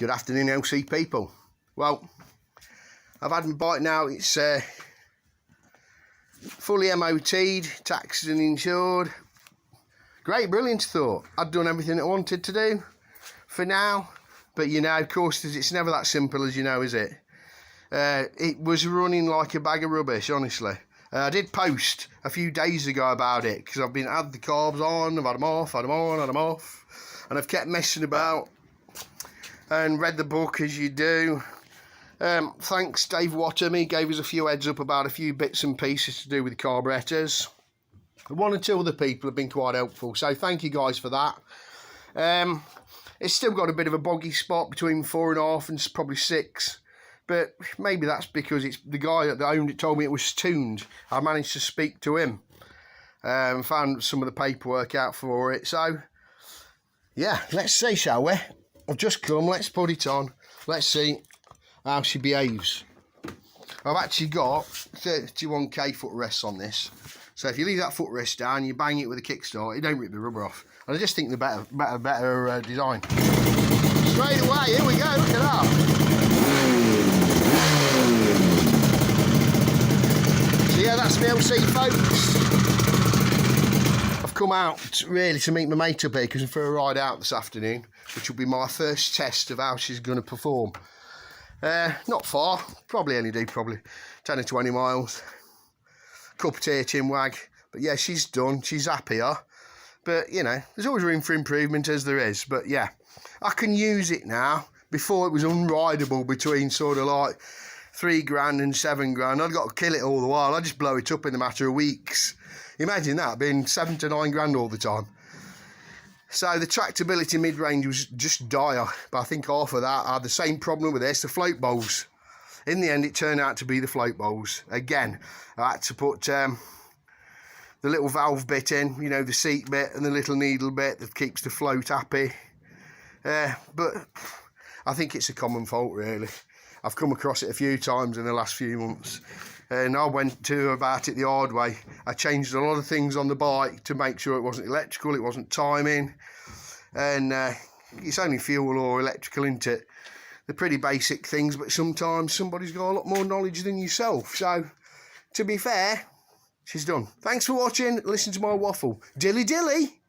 Good afternoon, LC people. Well, I've had my bike now. It's fully MOT'd, taxed and insured. Great, brilliant thought. I'd done everything I wanted to do for now. But you know, of course, it's never that simple as you know, is it? It was running like a bag of rubbish, honestly. I did post a few days ago about it because I've had the carbs on, I've had them off, had them on, had them off, and I've kept messing about and read the book as you do. Thanks Dave Wattham, he gave us a few heads up about a few bits and pieces to do with carburetors. One or two other people have been quite helpful, so thank you guys for that. It's still got a bit of a boggy spot between 4.5 and probably 6. But maybe that's because it's the guy that owned it told me it was tuned. I managed to speak to him and found some of the paperwork out for it. So, yeah, let's see, shall we? I've just come, let's put it on. Let's see how she behaves. I've actually got 31k footrests on this. So if you leave that footrest down, you bang it with a kickstart, it don't rip the rubber off. And I just think the better design. Straight away, here we go, look at that. Yeah, that's me LC, folks. I've come out really to meet my mate up here because I'm for a ride out this afternoon, which will be my first test of how she's going to perform. Not far, probably only do 10 or 20 miles. Cup of tea, chin wag. But yeah, she's done, she's happier. But you know, there's always room for improvement as there is. But yeah, I can use it now. Before it was unrideable between sort of like 3 grand and 7 grand. I'd got to kill it all the while. I'd just blow it up in a matter of weeks. Imagine that being 7 to 9 grand all the time. So the tractability mid-range was just dire, but I think half of that I had the same problem with this, the float bowls. In the end, it turned out to be the float bowls. Again, I had to put the little valve bit in, you know, the seat bit and the little needle bit that keeps the float happy. But I think it's a common fault, really. I've come across it a few times in the last few months, and I went about it the hard way. I changed a lot of things on the bike to make sure it wasn't electrical, it wasn't timing, and it's only fuel or electrical, isn't it? They're pretty basic things, but sometimes somebody's got a lot more knowledge than yourself. So, to be fair, she's done. Thanks for watching. Listen to my waffle. Dilly dilly.